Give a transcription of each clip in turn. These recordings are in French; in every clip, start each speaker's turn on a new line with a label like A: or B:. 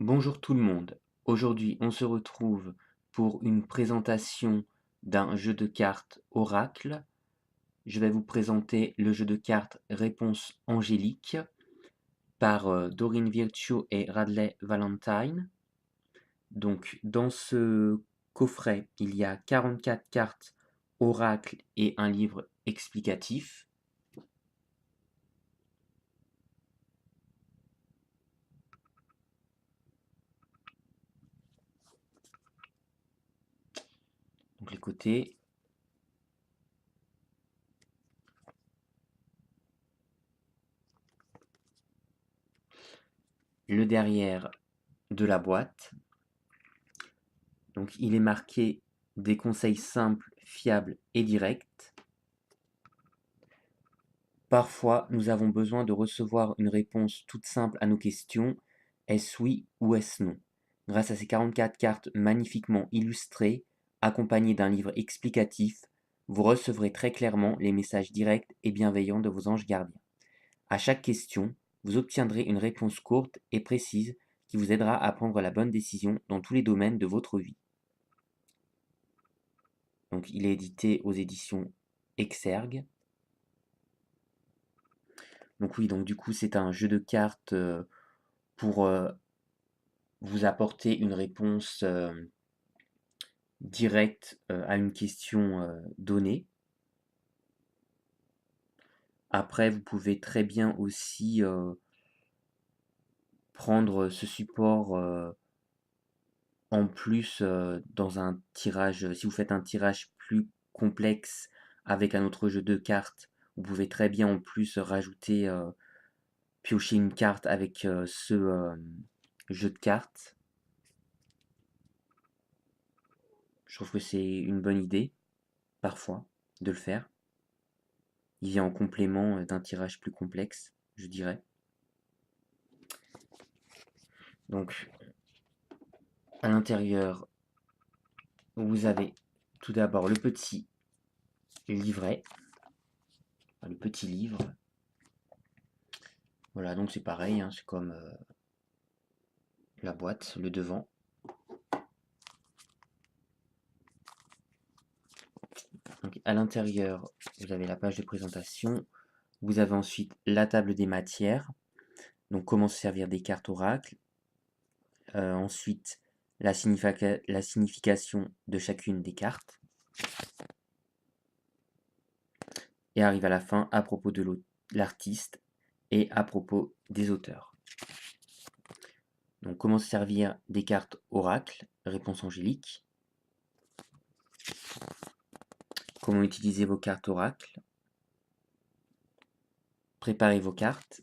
A: Bonjour tout le monde. Aujourd'hui, on se retrouve pour une présentation d'un jeu de cartes Oracle. Je vais vous présenter le jeu de cartes Réponse Angélique par Doreen Virtue et Radley Valentine. Donc, dans ce coffret, il y a 44 cartes Oracle et un livre explicatif. Donc, les côtés. Le derrière de la boîte. Donc il est marqué des conseils simples, fiables et directs. Parfois, nous avons besoin de recevoir une réponse toute simple à nos questions. Est-ce oui ou est-ce non? Grâce à ces 44 cartes magnifiquement illustrées, accompagnées d'un livre explicatif, vous recevrez très clairement les messages directs et bienveillants de vos anges gardiens. À chaque question, vous obtiendrez une réponse courte et précise qui vous aidera à prendre la bonne décision dans tous les domaines de votre vie. Donc il est édité aux éditions Exergue. Donc oui, donc du coup c'est un jeu de cartes pour vous apporter une réponse directe à une question donnée. Après, vous pouvez très bien aussi prendre ce support en plus dans un tirage. Si vous faites un tirage plus complexe avec un autre jeu de cartes, vous pouvez très bien en plus rajouter piocher une carte avec ce jeu de cartes. Je trouve que c'est une bonne idée, parfois, de le faire. Il vient en complément d'un tirage plus complexe, je dirais. Donc, à l'intérieur, vous avez tout d'abord le petit livret, le petit livre. Voilà, donc c'est pareil, hein, c'est comme la boîte, le devant. Donc, à l'intérieur, vous avez la page de présentation. Vous avez ensuite la table des matières. Donc, comment se servir des cartes oracle. Ensuite, la signification de chacune des cartes. Et arrive à la fin à propos de l'artiste et à propos des auteurs. Donc, comment se servir des cartes oracle, réponse angélique. Comment utiliser vos cartes oracle. Préparez vos cartes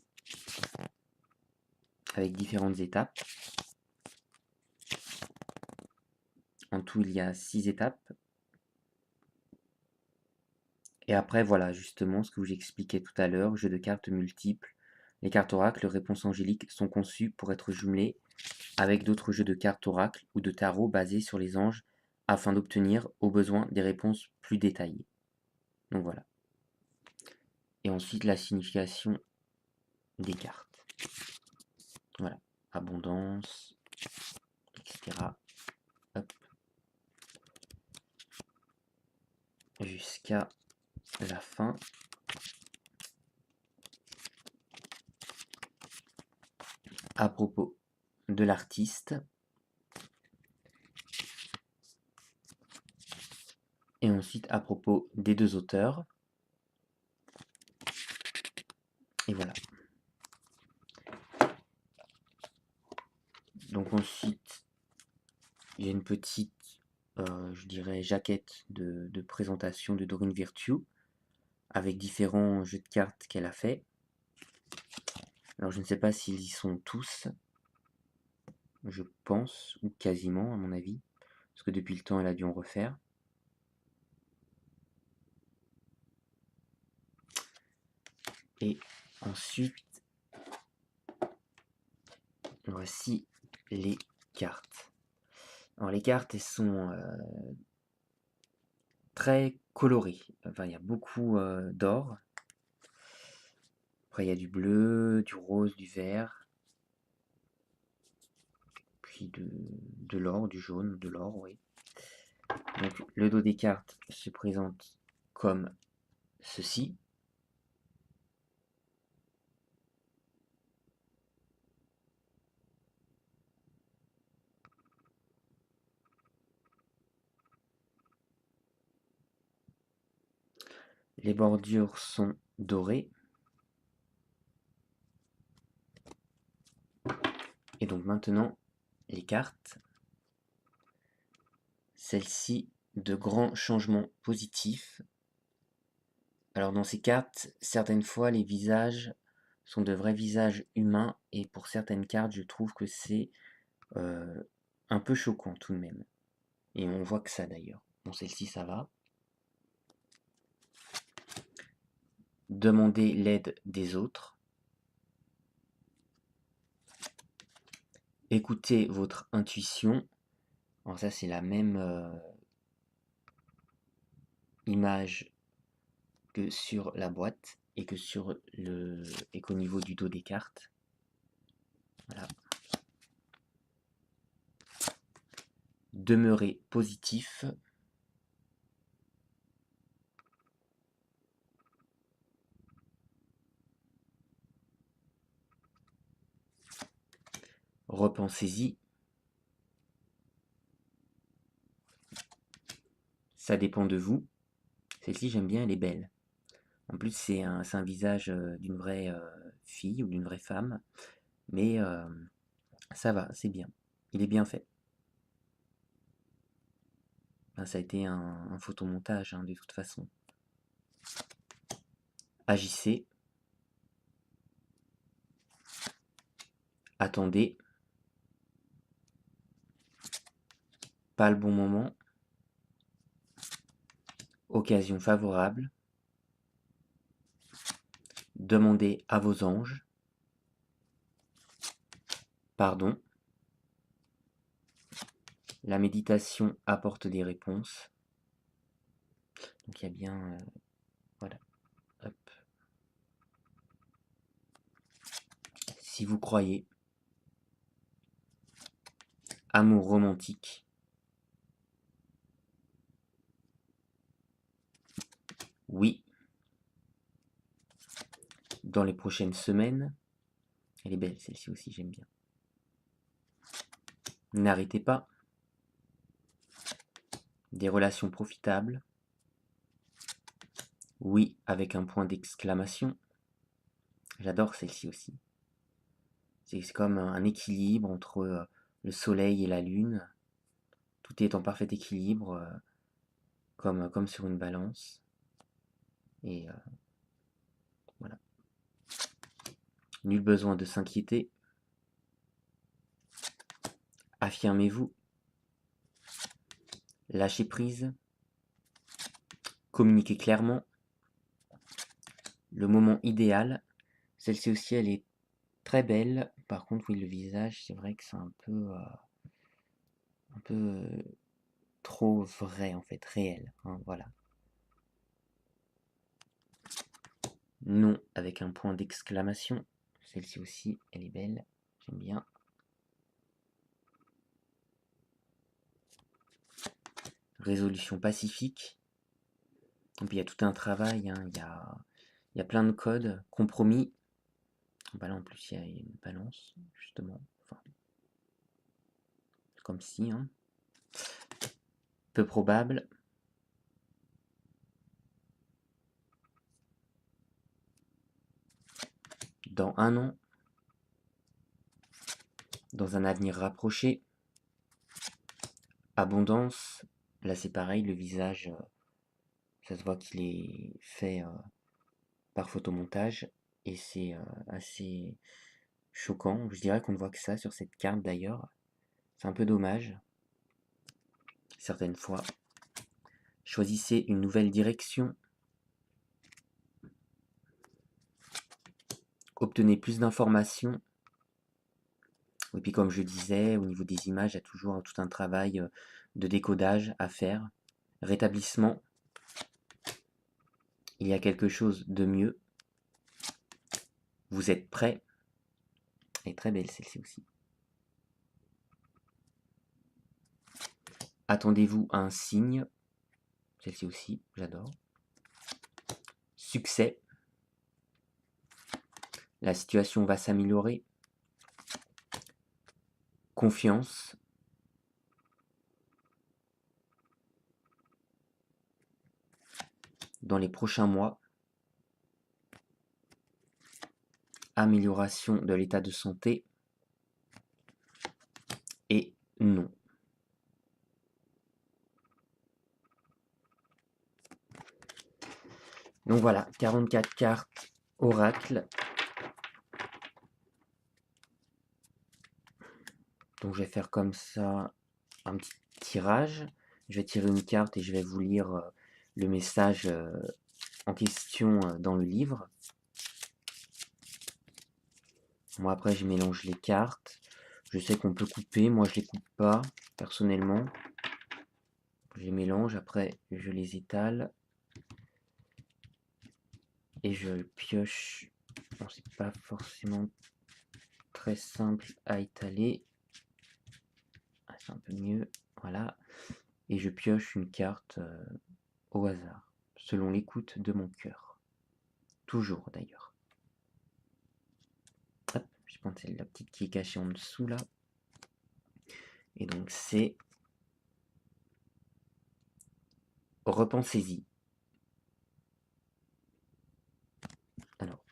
A: avec différentes étapes. En tout, il y a 6 étapes. Et après, voilà, justement, ce que je vous expliquais tout à l'heure, jeu de cartes multiples. Les cartes oracle, réponse angélique, sont conçues pour être jumelées avec d'autres jeux de cartes oracle ou de tarot basés sur les anges afin d'obtenir, au besoin, des réponses plus détaillées. Donc voilà. Et ensuite, la signification des cartes. Voilà. Abondance, etc. Hop. Jusqu'à la fin. À propos de l'artiste. Et ensuite à propos des deux auteurs. Et voilà. Donc ensuite, il y a une petite, je dirais, jaquette de présentation de Doreen Virtue avec différents jeux de cartes qu'elle a fait. Alors je ne sais pas s'ils y sont tous, je pense, ou quasiment à mon avis, parce que depuis le temps elle a dû en refaire. Et ensuite, voici les cartes. Alors les cartes, elles sont très colorées. Enfin, il y a beaucoup d'or. Après, il y a du bleu, du rose, du vert. puis de l'or, du jaune, de l'or, oui. Donc le dos des cartes se présente comme ceci. Les bordures sont dorées. Et donc maintenant, les cartes. Celle-ci, de grands changements positifs. Alors dans ces cartes, certaines fois, les visages sont de vrais visages humains. Et pour certaines cartes, je trouve que c'est un peu choquant tout de même. Et on voit que ça d'ailleurs. Bon, celle-ci, ça va. Demandez l'aide des autres. Écoutez votre intuition. Alors ça, c'est la même image que sur la boîte et que sur et qu'au niveau du dos des cartes. Voilà. Demeurez positif. Repensez-y. Ça dépend de vous. Celle-ci, j'aime bien, elle est belle. En plus, c'est un visage d'une vraie fille ou d'une vraie femme. Mais ça va, c'est bien. Il est bien fait. Ben, ça a été un photomontage, hein, de toute façon. Agissez. Attendez. Pas le bon moment. Occasion favorable. Demandez à vos anges. Pardon. La méditation apporte des réponses. Donc il y a bien... voilà. Hop. Si vous croyez. Amour romantique. Oui. Dans les prochaines semaines. Elle est belle, celle-ci aussi, j'aime bien. N'arrêtez pas. Des relations profitables. Oui, avec un point d'exclamation. J'adore celle-ci aussi. C'est comme un équilibre entre le soleil et la lune. Tout est en parfait équilibre, comme sur une balance. Et voilà. Nul besoin de s'inquiéter. Affirmez-vous. Lâchez prise. Communiquez clairement. Le moment idéal. Celle-ci aussi, elle est très belle. Par contre, oui, le visage, c'est vrai que c'est un peu trop vrai, en fait, réel. Hein, voilà. Non, avec un point d'exclamation. Celle-ci aussi, elle est belle. J'aime bien. Résolution pacifique. Et puis il y a tout un travail, hein. Il y a plein de codes. Compromis. Bah là en plus il y a une balance, justement. Enfin, comme si, hein. Peu probable. Dans un an. Dans un avenir rapproché. Abondance. Là c'est pareil, le visage, ça se voit qu'il est fait par photomontage. Et c'est assez choquant. Je dirais qu'on ne voit que ça sur cette carte d'ailleurs. C'est un peu dommage. Certaines fois. Choisissez une nouvelle direction. Obtenez plus d'informations. Et puis comme je disais, au niveau des images, il y a toujours tout un travail de décodage à faire. Rétablissement. Il y a quelque chose de mieux. Vous êtes prêt. Elle est très belle celle-ci aussi. Attendez-vous à un signe. Celle-ci aussi, j'adore. Succès. La situation va s'améliorer. Confiance. Dans les prochains mois. Amélioration de l'état de santé. Et non. Donc voilà, 44 cartes oracle. Donc je vais faire comme ça un petit tirage. Je vais tirer une carte et je vais vous lire le message en question dans le livre. Moi après je mélange les cartes. Je sais qu'on peut couper, moi je les coupe pas personnellement. Je les mélange, après je les étale. Et je pioche. Bon, c'est pas forcément très simple à étaler. C'est un peu mieux. Voilà. Et je pioche une carte au hasard, selon l'écoute de mon cœur. Toujours d'ailleurs. Hop, je pense que c'est la petite qui est cachée en dessous là. Et donc c'est repensez-y. Alors.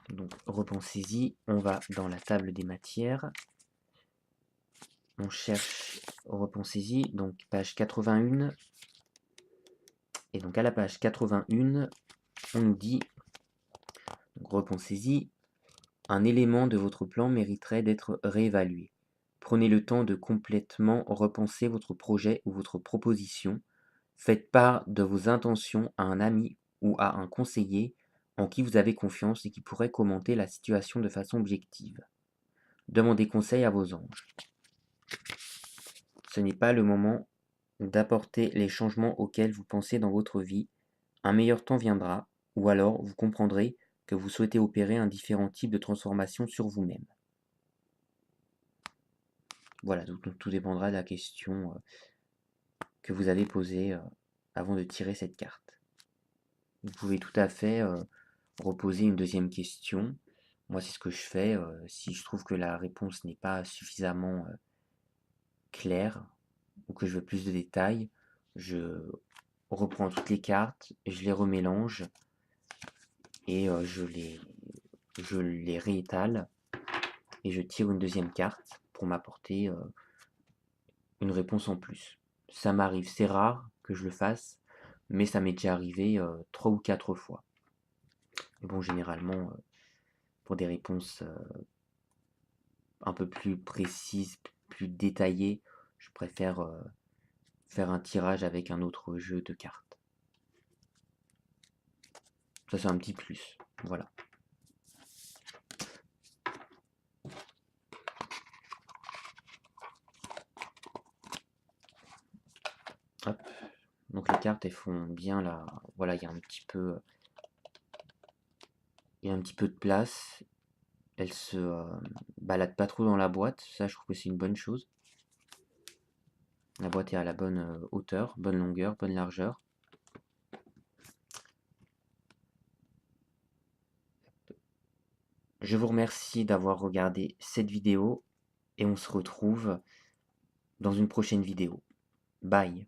A: Donc repensez-y, on va dans la table des matières. On cherche repensez-y, donc page 81. Et donc à la page 81, on nous dit, donc repensez-y, un élément de votre plan mériterait d'être réévalué. Prenez le temps de complètement repenser votre projet ou votre proposition. Faites part de vos intentions à un ami ou à un conseiller en qui vous avez confiance et qui pourrait commenter la situation de façon objective. Demandez conseil à vos anges. Ce n'est pas le moment d'apporter les changements auxquels vous pensez dans votre vie. Un meilleur temps viendra, ou alors vous comprendrez que vous souhaitez opérer un différent type de transformation sur vous-même. Voilà, donc tout dépendra de la question que vous avez posée avant de tirer cette carte. Vous pouvez tout à fait reposer une deuxième question. Moi, c'est ce que je fais. Si je trouve que la réponse n'est pas suffisamment claire ou que je veux plus de détails, je reprends toutes les cartes, je les remélange et je les réétale et je tire une deuxième carte pour m'apporter une réponse en plus. Ça m'arrive, c'est rare que je le fasse, mais ça m'est déjà arrivé 3 ou 4 fois. Mais bon, généralement, pour des réponses un peu plus précises, plus détaillées, je préfère faire un tirage avec un autre jeu de cartes. Ça, c'est un petit plus. Voilà. Hop. Donc les cartes, elles font bien là. Voilà, il y a un petit peu de place. Elles se baladent pas trop dans la boîte. Ça, je trouve que c'est une bonne chose. La boîte est à la bonne hauteur, bonne longueur, bonne largeur. Je vous remercie d'avoir regardé cette vidéo et on se retrouve dans une prochaine vidéo. Bye.